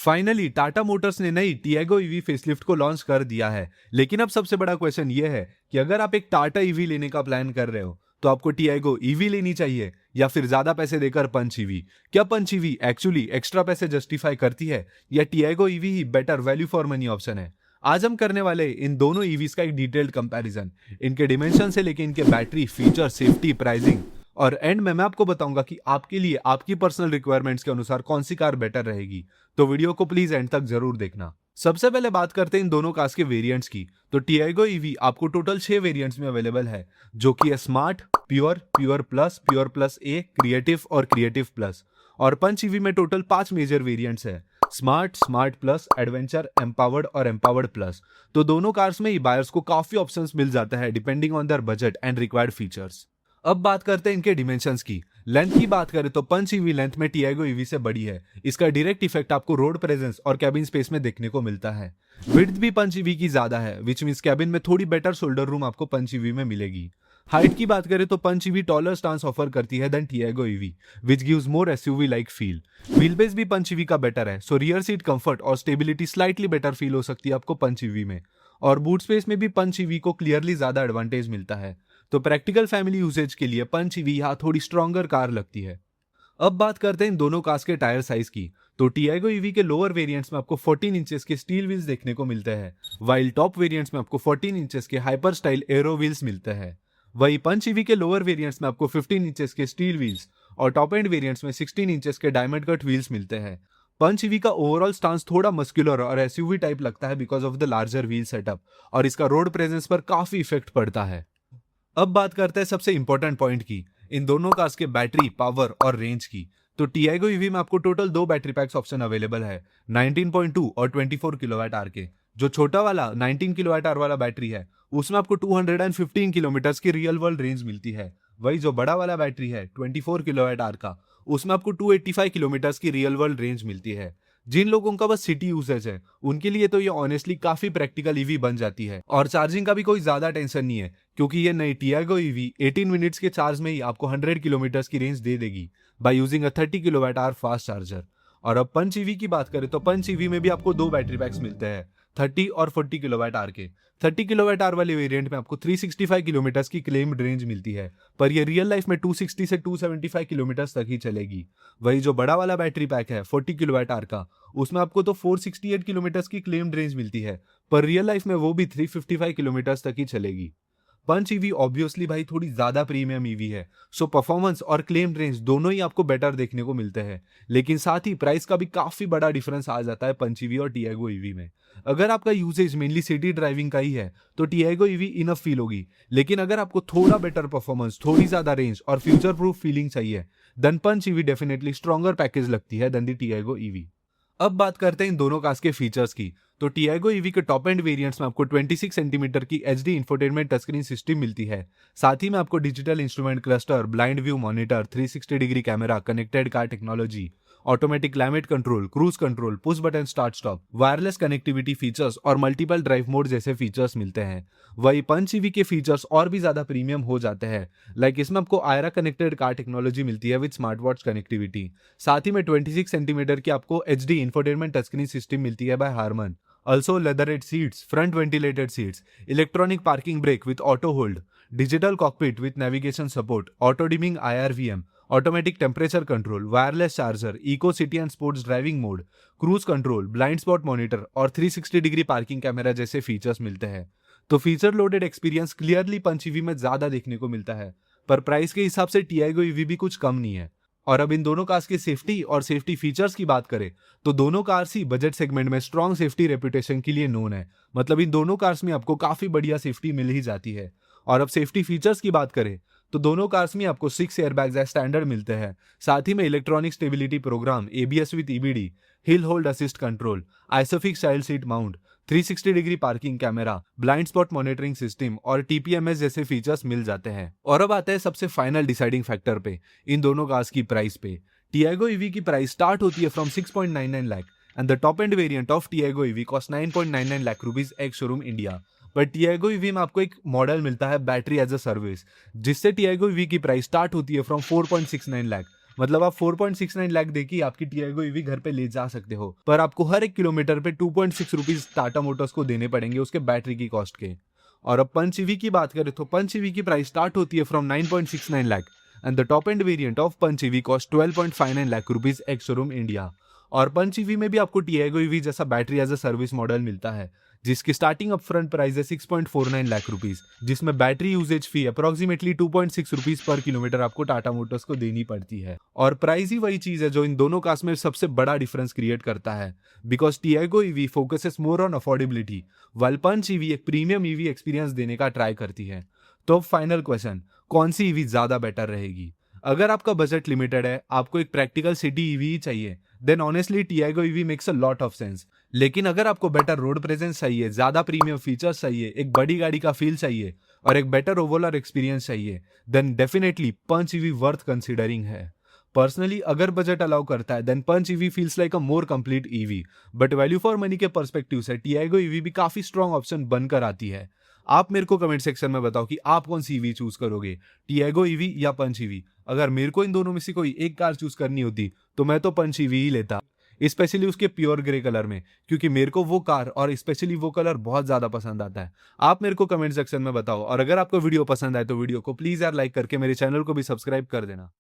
Finally Tata Motors ने नई Tiago EV facelift को लॉन्च कर दिया है। लेकिन अब सबसे बड़ा क्वेश्चन ये है कि अगर आप एक टाटा ईवी लेने का प्लान कर रहे हो तो आपको टिएगो ईवी लेनी चाहिए या फिर ज्यादा पैसे देकर पंच ईवी। क्या पंच ईवी एक्चुअली एक्स्ट्रा पैसे जस्टिफाई करती है या टिएगो ईवी ही better value for money option है? आज हम करने वाले इन दोनों ईवीज का एक डिटेल्ड कंपैरिजन, इनके डिमेंशन से लेके इनके बैटरी, फीचर, सेफ्टी, प्राइसिंग और एंड में मैं आपको बताऊंगा कि आपके लिए आपकी पर्सनल रिक्वायरमेंट्स के अनुसार कौन सी कार बेटर रहेगी। तो वीडियो को प्लीज एंड तक जरूर देखना। सबसे पहले बात करते हैं इन दोनों कार्स के वेरिएंट्स की। तो टिएगो ईवी आपको टोटल 6 वेरिएंट्स में अवेलेबल है, जो कि है स्मार्ट, प्योर, प्योर प्लस ए, क्रिएटिव और क्रिएटिव प्लस। और पंच ईवी में टोटल 5 मेजर वेरिएंट्स है, smart, smart plus, adventure, empowered और एम्पावर्ड प्लस। तो दोनों कार्स में ही बायर्स को काफी ऑप्शंस मिल जाता है depending on their budget and required features. अब बात करते हैं इनके डिमेंशंस की। लेंथ की बात करें तो पंच ईवी लेंथ में टिएगो ईवी से बड़ी है। इसका डायरेक्ट इफेक्ट आपको रोड प्रेजेंस और कैबिन स्पेस में देखने को मिलता है। विड्थ भी पंच ईवी की ज्यादा है, विच मींस कैबिन में थोड़ी बेटर शोल्डर रूम आपको पंच ईवी में मिलेगी। हाइट की बात करें तो Punch EV taller stance offer करती है than Tiago EV, which gives more SUV like feel. Wheel base भी पंच ईवी का बेटर है, सो रियर सीट कंफर्ट और स्टेबिलिटी स्लाइटली बेटर फील हो सकती है आपको पंच ईवी में। और बूट स्पेस में भी पंच ईवी को क्लियरली ज्यादा एडवांटेज मिलता है। तो प्रैक्टिकल फैमिली यूसेज के लिए पंच ईवी यहाँ थोड़ी स्ट्रॉन्गर कार लगती है। अब बात करते हैं इन दोनों कार्स के टायर साइज की। तो टिएगो ईवी के लोअर वेरिएंट्स में आपको 14 इंचेस के स्टील व्हील्स देखने को मिलते हैं, वाइल टॉप वेरिएंट्स में आपको 14 इंचेस के हाइपर स्टाइल एरो व्हील्स मिलते हैं। वही पंच ईवी के लोअर वेरिएंट्स में आपको 15 इंचेस के स्टील व्हील्स और टॉप एंड वेरिएंट्स में 16 इंचेस के डायमंड कट व्हील्स मिलते हैं। पंच ईवी का ओवरऑल स्टांस थोड़ा मस्कुलर और एसयूवी टाइप लगता है because of the larger wheel setup, और इसका रोड प्रेजेंस पर काफी इफेक्ट पड़ता है। अब बात करते हैं सबसे इंपॉर्टेंट पॉइंट की, इन दोनों कार्स के बैटरी, पावर और रेंज की। तो टिएगो ईवी में आपको total 2 battery PACS option available है, 19.2 और 24 किलोवाट आवर के। जो छोटा वाला 19 किलोवाट आवर वाला बैटरी है उसमें आपको 215 किलोमीटर की रियल वर्ल्ड रेंज मिलती है। वही जो बड़ा वाला बैटरी है 24 किलोवाट आवर का, उसमें आपको 285 किलोमीटर की रियल वर्ल्ड रेंज मिलती है। जिन लोगों का बस सिटी यूसेज है उनके लिए तो ये ऑनेस्टली काफी प्रैक्टिकल ईवी बन जाती है, और चार्जिंग का भी कोई ज्यादा टेंशन नहीं है क्योंकि ये नई टिएगो ईवी 18 मिनट्स के चार्ज में ही आपको 100 किलोमीटर की रेंज दे देगी by using a 30 kilowatt hour fast charger. और अब पंच ईवी की बात करें तो पंच ईवी में भी आपको 2 बैटरी पैक्स मिलते हैं, 30 और 40 किलोवाट आवर के। 30 किलोवाट आवर वाले वेरिएंट में आपको 365 किलोमीटर की क्लेम्ड रेंज मिलती है, पर ये रियल लाइफ में 260 से 275 किलोमीटर तक ही चलेगी। वही जो बड़ा वाला बैटरी पैक है 40 किलोवाट आवर का, उसमें आपको तो 468 किलोमीटर की क्लेम्ड रेंज मिलती है, पर रियल लाइफ में वो भी 355 किलोमीटर तक ही चलेगी। पंच ईवी ऑब्वियसली भाई थोड़ी ज्यादा प्रीमियम ईवी है, सो परफॉर्मेंस और क्लेम रेंज दोनों ही आपको बेटर देखने को मिलते हैं, लेकिन साथ ही प्राइस का भी काफी बड़ा डिफरेंस आ जाता है पंच ईवी और टिएगो ईवी में। अगर आपका यूसेज मेनली सिटी ड्राइविंग का ही है तो टिएगो ईवी इनफ फील होगी, लेकिन अगर आपको थोड़ा बेटर परफॉर्मेंस, थोड़ी ज्यादा रेंज और फ्यूचर प्रूफ फीलिंग चाहिए then Punch EV definitely stronger package लगती है देन द टिएगो ईवी। अब बात करते हैं इन दोनों कार्स के फीचर्स की। तो टिएगो ईवी के टॉप एंड वेरिएंट्स में आपको 26 सेंटीमीटर की एचडी इंफोटेनमेंट टचस्क्रीन सिस्टम मिलती है। साथ ही में आपको digital instrument cluster, blind view monitor, 360 degree camera, connected car technology, automatic climate control, cruise control, push button start stop, wireless connectivity features और मल्टीपल ड्राइव मोड जैसे features मिलते हैं। वही पंच ईवी के फीचर्स और भी ज्यादा प्रीमियम हो जाते हैं, लाइक इसमें आपको आयरा कनेक्टेड कार टेक्नोलॉजी मिलती है विद स्मार्ट वॉच कनेक्टिविटी। साथ ही में 26 सेंटीमीटर की आपको एचडी इंफोटेनमेंट टचस्क्रीन सिस्टम मिलती है by Harman. Also leatherette seats, front ventilated seats, electronic parking brake with auto hold, digital cockpit with navigation support, auto dimming IRVM, automatic temperature control, wireless charger, eco city and sports driving mode, cruise control, blind spot monitor और 360 degree parking camera जैसे features मिलते हैं। तो feature loaded experience clearly Punch EV में ज्यादा देखने को मिलता है, पर प्राइस के हिसाब से टिएगो ईवी भी कुछ कम नहीं है। और अब इन दोनों कार्स की सेफ्टी और सेफ्टी फीचर्स की बात करें तो दोनों कार्स ही बजट सेगमेंट में स्ट्रॉन्ग सेफ्टी रेपुटेशन के लिए नोन है, मतलब इन दोनों कार्स में आपको काफी बढ़िया सेफ्टी मिल ही जाती है। और अब सेफ्टी फीचर्स की बात करें तो दोनों कार्स में आपको 6 एयरबैग्स एज स्टैंडर्ड मिलते हैं। साथ ही में electronic stability program, ABS with EBD, hill hold assist control, ISOFIX child seat mount, 360 degree parking camera, blind spot monitoring system और टीपीएमएस जैसे फीचर्स मिल जाते हैं। और अब आते हैं सबसे फाइनल डिसाइडिंग फैक्टर पे, इन दोनों कार्स की प्राइस पे। टिएगो ईवी की प्राइस स्टार्ट होती है from 6.99 lakh and the top end variant of Tiago EV cost 9.99 lakh rupees ex showroom India. But Tiago EV में आपको एक मॉडल मिलता है बैटरी एज अ सर्विस, जिससे टिएगो ईवी की प्राइस स्टार्ट होती है फ्रॉम 4.69 लाख, मतलब आप 4.69 लाख देके आपकी टियागो ईवी घर पे ले जा सकते हो, पर आपको हर एक किलोमीटर पे 2.6 रुपीज टाटा मोटर्स को देने पड़ेंगे उसके बैटरी की कॉस्ट के। और अब पंच ईवी की बात करें तो पंच ईवी की प्राइस स्टार्ट होती है from 9.69 lakh and the top end variant of Punch EV cost 12.59 lakh rupees ex showroom India. और पंच ईवी में भी आपको टियागो ईवी जैसा battery as a service model मिलता है, जिसकी स्टार्टिंग अपफ्रंट प्राइस है 6.49 लाख रुपीज, जिसमें battery usage fee approximately 2.6 rupees per kilometre आपको टाटा मोटर्स को देनी पड़ती है। और प्राइस ही वही चीज है जो इन दोनों कार्स में सबसे बड़ा डिफरेंस क्रिएट करता है, because Tiago EV focuses more on affordability while Punch EV एक प्रीमियम ईवी एक्सपीरियंस देने का ट्राई करती है। तो फाइनल क्वेश्चन, कौन सी ईवी ज्यादा बेटर रहेगी? अगर आपका बजट लिमिटेड है, आपको एक प्रैक्टिकल सिटी ईवी ही चाहिए, then honestly Tiago EV makes a lot of sense. लेकिन अगर आपको बेटर रोड प्रेजेंस चाहिए, ज्यादा प्रीमियम फीचर्स चाहिए, एक बड़ी गाड़ी का फील चाहिए और एक बेटर ओवरऑल एक्सपीरियंस चाहिए, then definitely Punch EV worth considering है। पर्सनली अगर बजट अलाउ करता है then Punch EV feels like a more complete EV, but value for money के पर्सपेक्टिव से टियागो ईवी भी काफी स्ट्रॉन्ग ऑप्शन बनकर आती है। आप मेरे को कमेंट सेक्शन में बताओ कि आप कौन सी ईवी चूज करोगे, टियागो ईवी या पंच ईवी? अगर मेरे को इन दोनों में से कोई एक कार चूज करनी होती तो मैं तो पंच ईवी ही लेता, स्पेशली उसके प्योर ग्रे कलर में, क्योंकि मेरे को वो कार और स्पेशली वो कलर बहुत ज्यादा पसंद आता है। आप मेरे को कमेंट सेक्शन में बताओ, और अगर आपको वीडियो पसंद आए तो वीडियो को प्लीज यार लाइक करके मेरे चैनल को भी सब्सक्राइब कर देना।